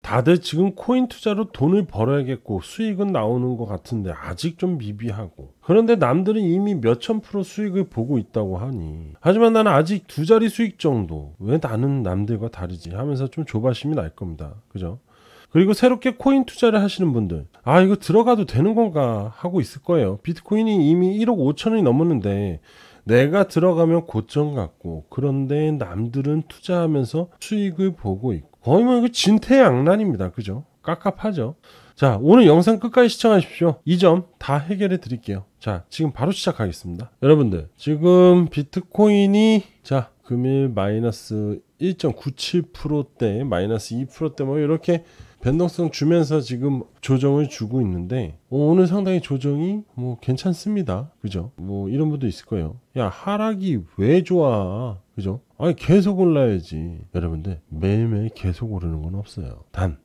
다들 지금 코인 투자로 돈을 벌어야겠고 수익은 나오는 것 같은데 아직 좀 미비하고, 그런데 남들은 이미 몇천 프로 수익을 보고 있다고 하니, 하지만 나는 아직 두 자리 수익 정도, 왜 나는 남들과 다르지 하면서 좀 조바심이 날 겁니다. 그죠? 그리고 새롭게 코인 투자를 하시는 분들, 아 이거 들어가도 되는 건가 하고 있을 거예요. 비트코인이 이미 1억 5천원이 넘었는데 내가 들어가면 고점 같고, 그런데 남들은 투자하면서 수익을 보고 있고, 거의 뭐 이거 진퇴양난입니다. 그죠? 깝깝하죠. 자, 오늘 영상 끝까지 시청하십시오. 이 점 다 해결해 드릴게요. 자, 지금 바로 시작하겠습니다. 여러분들, 지금 비트코인이 자 금일 마이너스 1.97%대, 마이너스 2%대 뭐 이렇게 변동성 주면서 지금 조정을 주고 있는데, 오늘 상당히 조정이 뭐 괜찮습니다. 그죠? 뭐 이런 분도 있을 거예요. 야, 하락이 왜 좋아? 그죠? 아니 계속 올라야지. 여러분들, 매일매일 계속 오르는 건 없어요. 단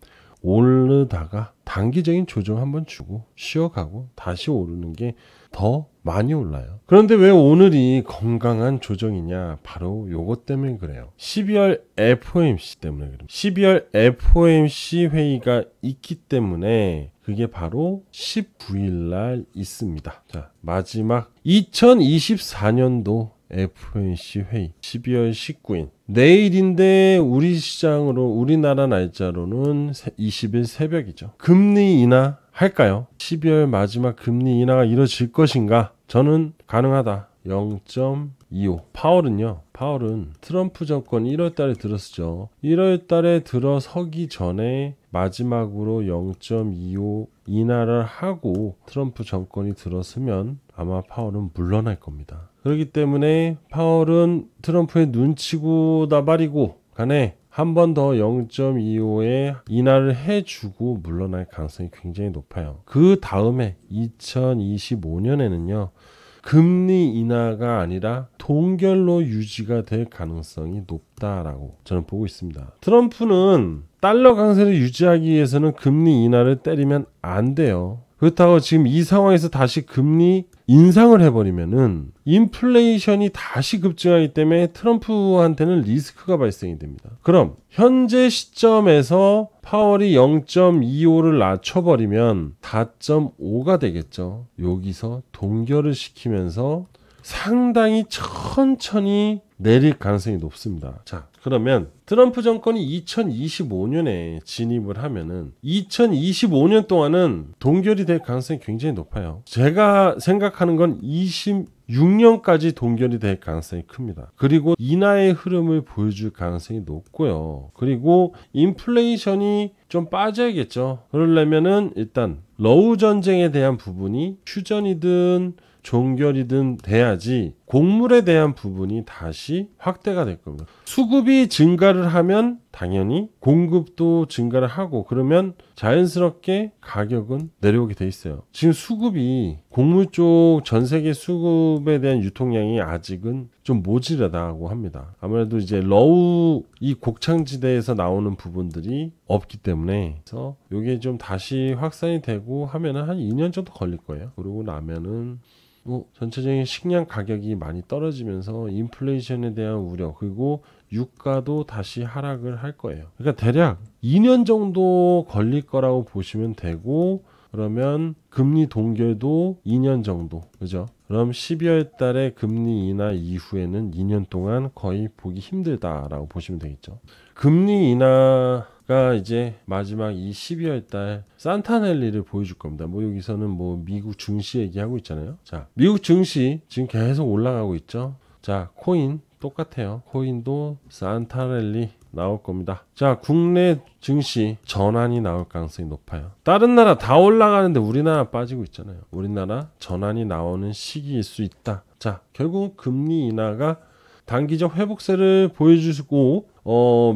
오르다가 단기적인 조정 한번 주고 쉬어가고 다시 오르는 게 더 많이 올라요. 그런데 왜 오늘이 건강한 조정이냐? 바로 요것 때문에 그래요. 12월 FOMC 때문에 그래요. 12월 FOMC 회의가 있기 때문에 그게 바로 19일 날 있습니다. 자, 마지막 2024년도 FOMC 회의 12월 19일 내일인데, 우리 시장으로, 우리나라 날짜로는 20일 새벽이죠. 금리 인하 할까요? 12월 마지막 금리 인하가 이루어질 것인가? 저는 가능하다. 0.25. 파월은 트럼프 정권 1월 달에 들었죠. 1월 달에 들어서기 전에 마지막으로 0.25 인하를 하고 트럼프 정권이 들어서면 아마 파월은 물러날 겁니다. 그렇기 때문에 파월은 트럼프의 눈치고 나발이고 간에 한 번 더 0.25에 인하를 해주고 물러날 가능성이 굉장히 높아요. 그 다음에 2025년에는요. 금리 인하가 아니라 동결로 유지가 될 가능성이 높다라고 저는 보고 있습니다. 트럼프는 달러 강세를 유지하기 위해서는 금리 인하를 때리면 안 돼요. 그렇다고 지금 이 상황에서 다시 금리 인상을 해버리면은 인플레이션이 다시 급증하기 때문에 트럼프한테는 리스크가 발생이 됩니다. 그럼 현재 시점에서 파월이 0.25를 낮춰버리면 4.5가 되겠죠. 여기서 동결을 시키면서 상당히 천천히 내릴 가능성이 높습니다. 자, 그러면 트럼프 정권이 2025년에 진입을 하면은 2025년 동안은 동결이 될 가능성이 굉장히 높아요. 제가 생각하는 건 26년까지 동결이 될 가능성이 큽니다. 그리고 인하의 흐름을 보여줄 가능성이 높고요. 그리고 인플레이션이 좀 빠져야겠죠. 그러려면은 일단 러우 전쟁에 대한 부분이 휴전이든 종결이든 돼야지 곡물에 대한 부분이 다시 확대가 될 겁니다. 수급이 증가를 하면 당연히 공급도 증가를 하고, 그러면 자연스럽게 가격은 내려오게 돼 있어요. 지금 수급이 곡물 쪽 전 세계 수급에 대한 유통량이 아직은 좀 모자라다고 합니다. 아무래도 이제 러우 이 곡창지대에서 나오는 부분들이 없기 때문에, 그래서 이게 좀 다시 확산이 되고 하면은 한 2년 정도 걸릴 거예요. 그러고 나면은 전체적인 식량 가격이 많이 떨어지면서 인플레이션에 대한 우려, 그리고 유가도 다시 하락을 할 거예요. 그러니까 대략 2년 정도 걸릴 거라고 보시면 되고, 그러면 금리 동결도 2년 정도, 그죠? 그럼 12월 달에 금리 인하 이후에는 2년 동안 거의 보기 힘들다라고 보시면 되겠죠. 금리 인하가 이제 마지막 이 12월 달 산타넬리를 보여줄 겁니다. 뭐 여기서는 뭐 미국 증시 얘기하고 있잖아요. 자, 미국 증시 지금 계속 올라가고 있죠. 자, 코인 똑같아요. 코인도 산타넬리 나올 겁니다. 자, 국내 증시 전환이 나올 가능성이 높아요. 다른 나라 다 올라가는데 우리나라 빠지고 있잖아요. 우리나라 전환이 나오는 시기일 수 있다. 자, 결국 금리 인하가 단기적 회복세를 보여주고,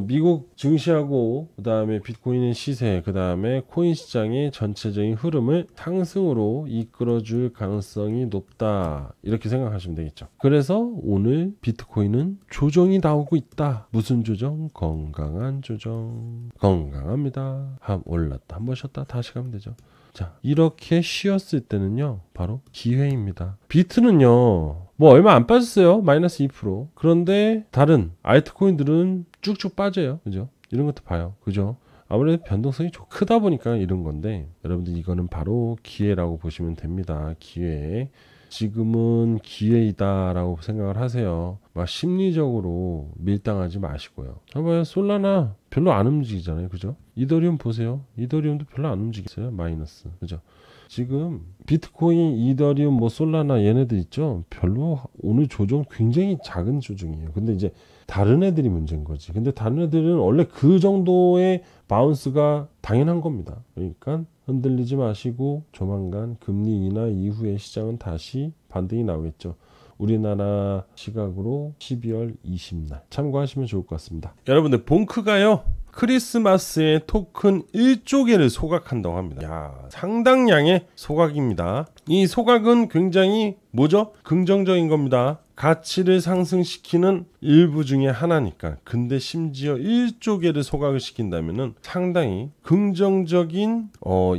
미국 증시하고 그 다음에 비트코인의 시세, 그 다음에 코인 시장의 전체적인 흐름을 상승으로 이끌어줄 가능성이 높다, 이렇게 생각하시면 되겠죠. 그래서 오늘 비트코인은 조정이 나오고 있다. 무슨 조정? 건강한 조정. 건강합니다. 한 올랐다, 한 번 쉬었다 다시 가면 되죠. 자, 이렇게 쉬었을 때는요, 바로 기회입니다. 비트는요, 뭐 얼마 안 빠졌어요. 마이너스 2%. 그런데 다른 알트코인들은 쭉쭉 빠져요. 그죠? 이런 것도 봐요. 그죠? 아무래도 변동성이 좀 크다 보니까 이런 건데, 여러분들 이거는 바로 기회라고 보시면 됩니다. 기회. 지금은 기회이다라고 생각을 하세요. 막 심리적으로 밀당하지 마시고요. 봐봐요, 솔라나 별로 안 움직이잖아요, 그죠? 이더리움 보세요. 이더리움도 별로 안 움직이세요. 마이너스, 그죠? 지금 비트코인, 이더리움, 뭐 솔라나 얘네들 있죠. 별로 오늘 조정 굉장히 작은 조정이에요. 근데 이제 다른 애들이 문제인 거지. 근데 다른 애들은 원래 그 정도의 바운스가 당연한 겁니다. 그러니까 흔들리지 마시고 조만간 금리 인하 이후에 시장은 다시 반등이 나오겠죠. 우리나라 시각으로 12월 20날 참고하시면 좋을 것 같습니다. 여러분들, 봉크가요 크리스마스에 토큰 1조 개를 소각한다고 합니다. 야, 상당량의 소각입니다. 이 소각은 굉장히 뭐죠? 긍정적인 겁니다. 가치를 상승시키는 일부 중에 하나니까. 근데 심지어 1조 개를 소각을 시킨다면은 상당히 긍정적인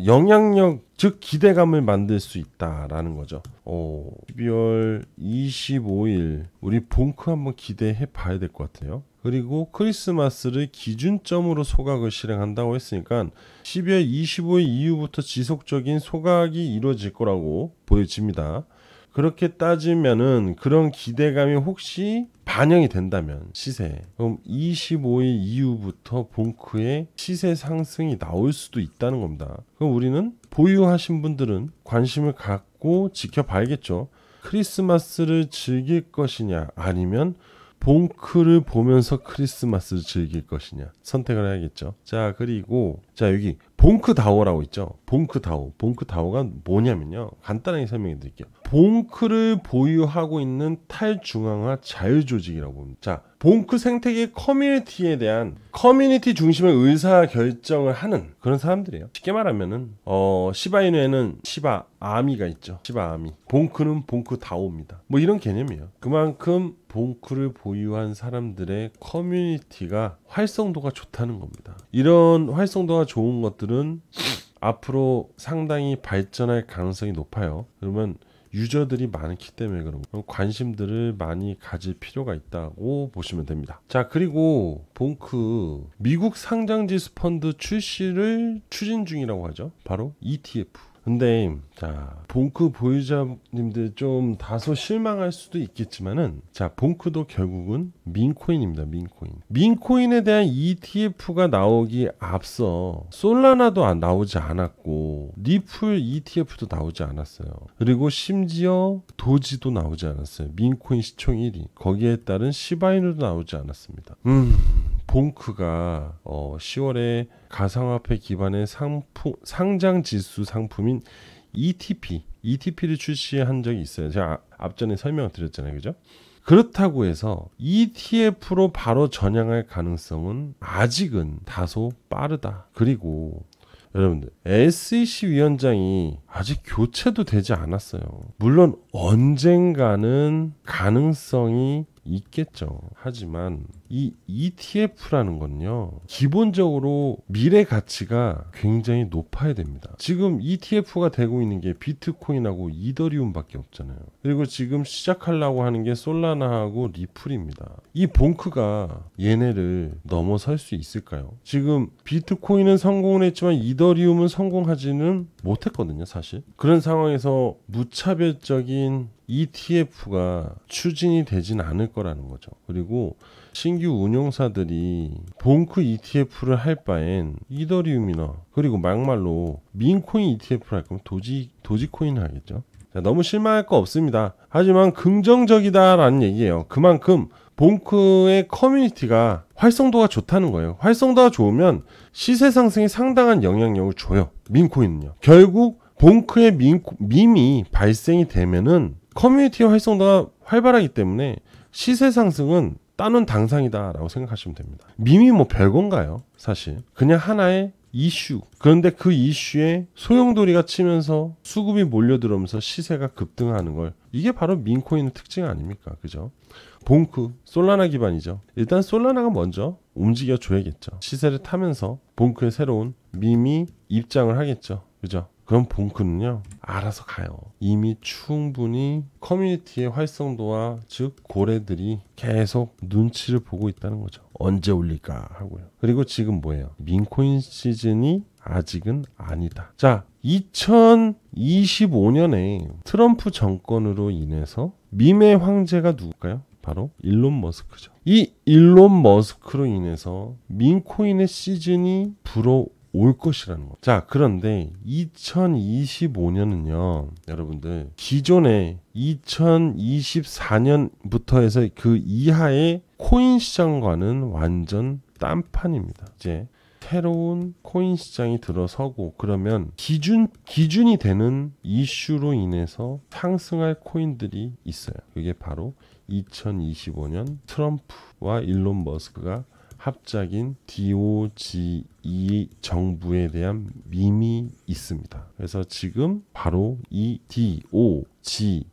영향력, 즉 기대감을 만들 수 있다라는 거죠. 12월 25일 우리 봉크 한번 기대해 봐야 될 것 같아요. 그리고 크리스마스를 기준점으로 소각을 실행한다고 했으니까 12월 25일 이후부터 지속적인 소각이 이루어질 거라고 보여집니다. 그렇게 따지면은 그런 기대감이 혹시 반영이 된다면 시세에, 그럼 25일 이후부터 봉크의 시세 상승이 나올 수도 있다는 겁니다. 그럼 우리는 보유하신 분들은 관심을 갖고 지켜봐야겠죠. 크리스마스를 즐길 것이냐, 아니면 봉크를 보면서 크리스마스를 즐길 것이냐 선택을 해야겠죠. 자, 그리고 자, 여기 봉크다오라고 있죠. 봉크다오. 봉크다오가 뭐냐면요, 간단하게 설명해 드릴게요. 봉크를 보유하고 있는 탈중앙화 자유조직이라고 봅니다. 자, 봉크 생태계 커뮤니티에 대한 커뮤니티 중심의 의사결정을 하는 그런 사람들이에요. 쉽게 말하면은 시바이누에는 시바아미가 있죠. 시바아미. 봉크는 봉크다오입니다. 뭐 이런 개념이에요. 그만큼 봉크를 보유한 사람들의 커뮤니티가 활성도가 좋다는 겁니다. 이런 활성도가 좋은 것들은 앞으로 상당히 발전할 가능성이 높아요. 그러면 유저들이 많기 때문에 그런 거, 관심들을 많이 가질 필요가 있다고 보시면 됩니다. 자, 그리고 봉크 미국 상장지수 펀드 출시를 추진 중이라고 하죠. 바로 ETF. 근데 자, 봉크 보유자님들 좀 다소 실망할 수도 있겠지만은, 자, 봉크도 결국은 민코인입니다. 민코인에 대한 ETF가 나오기 앞서 솔라나도 나오지 않았고 리플 ETF도 나오지 않았어요. 그리고 심지어 도지도 나오지 않았어요. 민코인 시총 1위, 거기에 따른 시바이누도 나오지 않았습니다. 봉크가 10월에 가상화폐 기반의 상장 지수 상품인 ETP를 출시한 적이 있어요. 제가 앞전에 설명을 드렸잖아요, 그죠? 그렇다고 해서 ETF로 바로 전향할 가능성은 아직은 다소 빠르다. 그리고 여러분들, SEC 위원장이 아직 교체도 되지 않았어요. 물론 언젠가는 가능성이 있겠죠. 하지만 이 ETF라는 건요, 기본적으로 미래 가치가 굉장히 높아야 됩니다. 지금 ETF가 되고 있는 게 비트코인하고 이더리움밖에 없잖아요. 그리고 지금 시작하려고 하는 게 솔라나하고 리플입니다. 이 봉크가 얘네를 넘어설 수 있을까요? 지금 비트코인은 성공을 했지만 이더리움은 성공하지는 못했거든요, 사실. 그런 상황에서 무차별적인 ETF가 추진이 되진 않을 거라는 거죠. 그리고 신규 운용사들이 봉크 ETF를 할 바엔 이더리움이나, 그리고 막말로 민코인 ETF를 할 거면 도지코인을 하겠죠. 자, 너무 실망할 거 없습니다. 하지만 긍정적이다라는 얘기예요. 그만큼 봉크의 커뮤니티가 활성도가 좋다는 거예요. 활성도가 좋으면 시세 상승에 상당한 영향력을 줘요. 민코인은요. 결국 봉크의 밈이 발생이 되면은 커뮤니티의 활성도가 활발하기 때문에 시세 상승은 따놓은 당상이다라고 생각하시면 됩니다. 밈이 뭐 별건가요? 사실 그냥 하나의 이슈. 그런데 그 이슈에 소용돌이가 치면서 수급이 몰려들어오면서 시세가 급등하는 걸, 이게 바로 민코인의 특징 아닙니까? 그죠? 봉크, 솔라나 기반이죠. 일단 솔라나가 먼저 움직여 줘야겠죠. 시세를 타면서 봉크의 새로운 밈이 입장을 하겠죠. 그죠? 그럼 봉크는요, 알아서 가요. 이미 충분히 커뮤니티의 활성도와, 즉 고래들이 계속 눈치를 보고 있다는 거죠. 언제 올릴까 하고요. 그리고 지금 뭐예요? 민코인 시즌이 아직은 아니다. 자, 2025년에 트럼프 정권으로 인해서 밈의 황제가 누굴까요? 바로 일론 머스크죠. 이 일론 머스크로 인해서 민코인의 시즌이 불어올 것이라는 거. 자, 그런데 2025년은요, 여러분들 기존에 2024년부터 해서 그 이하의 코인 시장과는 완전 딴판입니다. 이제 새로운 코인 시장이 들어서고 그러면 기준이 되는 이슈로 인해서 상승할 코인들이 있어요. 그게 바로 2025년 트럼프와 일론 머스크가 합작인 DOGE 정부에 대한 밈이 있습니다. 그래서 지금 바로 이 DOGE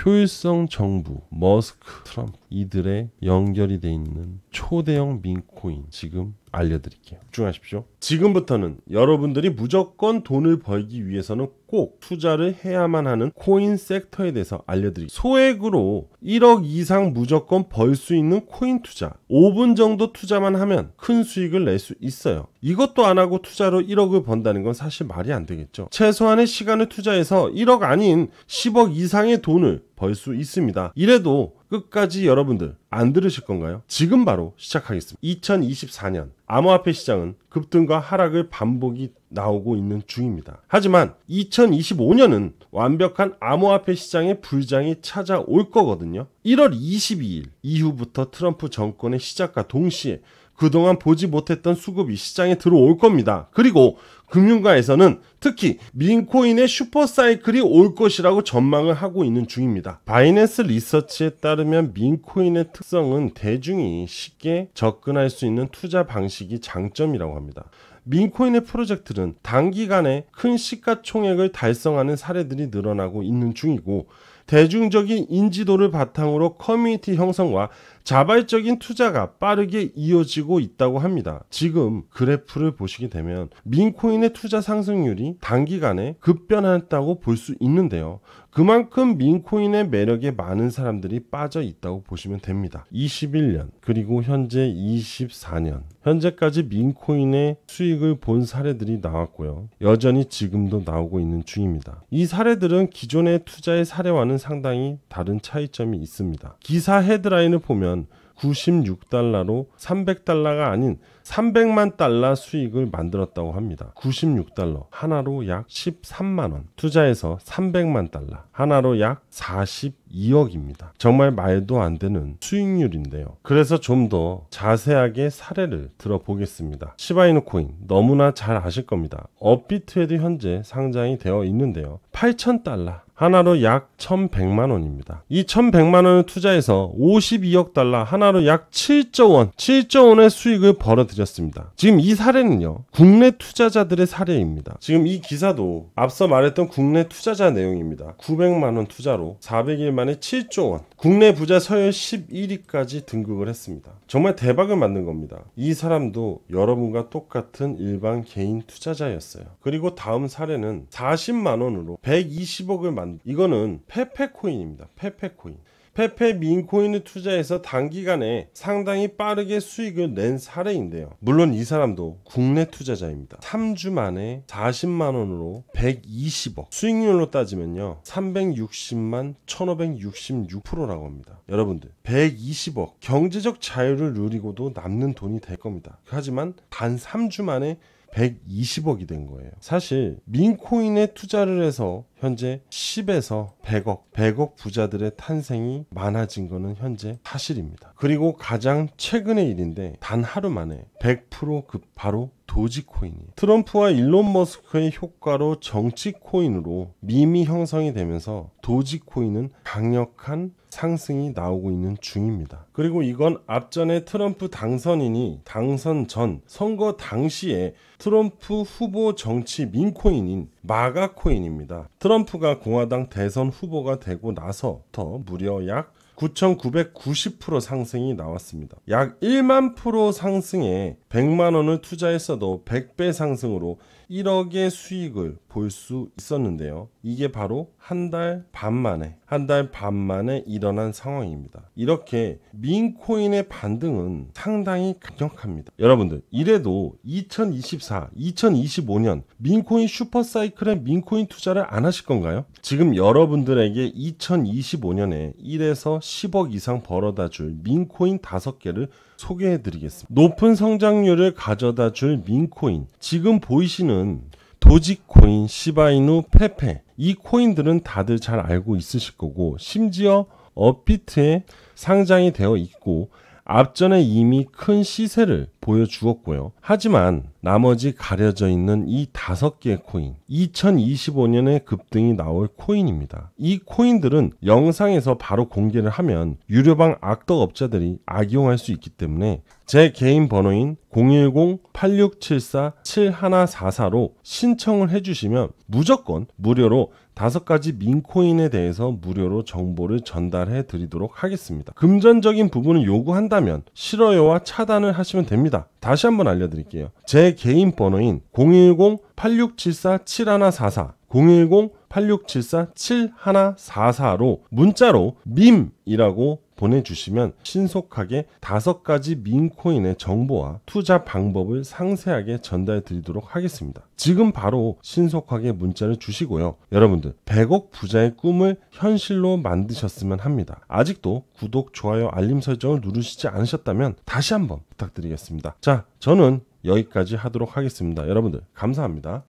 효율성 정부, 머스크, 트럼프 이들의 연결이 돼 있는 초대형 민코인 지금 알려드릴게요. 집중하십시오. 지금부터는 여러분들이 무조건 돈을 벌기 위해서는 꼭 투자를 해야만 하는 코인 섹터에 대해서 알려드릴게요. 소액으로 1억 이상 무조건 벌 수 있는 코인 투자 5분 정도 투자만 하면 큰 수익을 낼 수 있어요. 이것도 안 하고 투자로 1억을 번다는 건 사실 말이 안 되겠죠. 최소한의 시간을 투자해서 1억 아닌 10억 이상의 돈을 벌 수 있습니다. 이래도 끝까지 여러분들 안 들으실 건가요? 지금 바로 시작하겠습니다. 2024년 암호화폐 시장은 급등과 하락을 반복이 나오고 있는 중입니다. 하지만 2025년은 완벽한 암호화폐 시장의 불장이 찾아올 거거든요. 1월 22일 이후부터 트럼프 정권의 시작과 동시에 그동안 보지 못했던 수급이 시장에 들어올 겁니다. 그리고 금융가에서는 특히 민코인의 슈퍼사이클이 올 것이라고 전망을 하고 있는 중입니다. 바이낸스 리서치에 따르면 민코인의 특성은 대중이 쉽게 접근할 수 있는 투자 방식이 장점이라고 합니다. 민코인의 프로젝트는 단기간에 큰 시가총액을 달성하는 사례들이 늘어나고 있는 중이고 대중적인 인지도를 바탕으로 커뮤니티 형성과 자발적인 투자가 빠르게 이어지고 있다고 합니다. 지금 그래프를 보시게 되면 민코인의 투자 상승률이 단기간에 급변했다고 볼 수 있는데요. 그만큼 민코인의 매력에 많은 사람들이 빠져 있다고 보시면 됩니다. 21년 그리고 현재 24년 현재까지 민코인의 수익을 본 사례들이 나왔고요. 여전히 지금도 나오고 있는 중입니다. 이 사례들은 기존의 투자의 사례와는 상당히 다른 차이점이 있습니다. 기사 헤드라인을 보면 96달러로 300달러가 아닌 300만 달러 수익을 만들었다고 합니다. 96달러 하나로 약 13만원 투자해서 300만 달러 하나로 약 42억입니다. 정말 말도 안 되는 수익률인데요. 그래서 좀 더 자세하게 사례를 들어보겠습니다. 시바이누 코인 너무나 잘 아실 겁니다. 업비트에도 현재 상장이 되어 있는데요. 8,000달러 하나로 약 1,100만원입니다. 이 1,100만원을 투자해서 52억 달러 하나로 약 7조 원의 수익을 벌어들였습니다. 지금 이 사례는요 국내 투자자들의 사례입니다. 지금 이 기사도 앞서 말했던 국내 투자자 내용입니다. 900만원 투자로 400일 만에 7조 원 국내 부자 서열 11위까지 등극을 했습니다. 정말 대박을 만든 겁니다. 이 사람도 여러분과 똑같은 일반 개인 투자자였어요. 그리고 다음 사례는 40만원으로 120억을 이거는 페페코인입니다. 페페코인. 페페 민코인을 투자해서 단기간에 상당히 빠르게 수익을 낸 사례인데요. 물론 이 사람도 국내 투자자입니다. 3주 만에 40만 원으로 120억. 수익률로 따지면요. 360만 1566%라고 합니다. 여러분들 120억. 경제적 자유를 누리고도 남는 돈이 될 겁니다. 하지만 단 3주 만에 120억이 된 거예요. 사실 민코인에 투자를 해서 현재 10에서 100억 부자들의 탄생이 많아진 거는 현재 사실입니다. 그리고 가장 최근의 일인데 단 하루 만에 100% 바로 도지코인이에요. 트럼프와 일론 머스크의 효과로 정치코인으로 밈이 형성이 되면서 도지코인은 강력한 상승이 나오고 있는 중입니다. 그리고 이건 앞전에 트럼프 당선인이 당선 전 선거 당시에 트럼프 후보 정치 민코인인 마가코인입니다. 트럼프가 공화당 대선 후보가 되고 나서부터 무려 약 9,990% 상승이 나왔습니다. 약 1만 프로 상승에 100만 원을 투자했어도 100배 상승으로 1억의 수익을 볼 수 있었는데요. 이게 바로 한 달 반 만에 한 달 반 만에 일어난 상황입니다. 이렇게 민코인의 반등은 상당히 강력합니다. 여러분들, 이래도 2024, 2025년 민코인 슈퍼사이클에 민코인 투자를 안 하실 건가요? 지금 여러분들에게 2025년에 1에서 10억 이상 벌어다 줄 민코인 5개를 소개해 드리겠습니다. 높은 성장률을 가져다 줄 민코인, 지금 보이시는 도지코인, 시바이누, 페페, 이 코인들은 다들 잘 알고 있으실 거고, 심지어 업비트에 상장이 되어 있고 앞전에 이미 큰 시세를 보여주었고요. 하지만 나머지 가려져 있는 이 5개의 코인, 2025년에 급등이 나올 코인입니다. 이 코인들은 영상에서 바로 공개를 하면 유료방 악덕업자들이 악용할 수 있기 때문에 제 개인 번호인 010-8674-7144로 신청을 해주시면 무조건 무료로 5가지 민코인에 대해서 무료로 정보를 전달해 드리도록 하겠습니다. 금전적인 부분을 요구한다면 싫어요와 차단을 하시면 됩니다. 다시 한번 알려드릴게요. 제 개인 번호인 010-8674-7144 010-8674-7144로 문자로 밈이라고 보내주시면 신속하게 5가지 민코인의 정보와 투자 방법을 상세하게 전달해 드리도록 하겠습니다. 지금 바로 신속하게 문자를 주시고요. 여러분들 100억 부자의 꿈을 현실로 만드셨으면 합니다. 아직도 구독, 좋아요, 알림 설정을 누르시지 않으셨다면 다시 한번 부탁드리겠습니다. 자, 저는 여기까지 하도록 하겠습니다. 여러분들 감사합니다.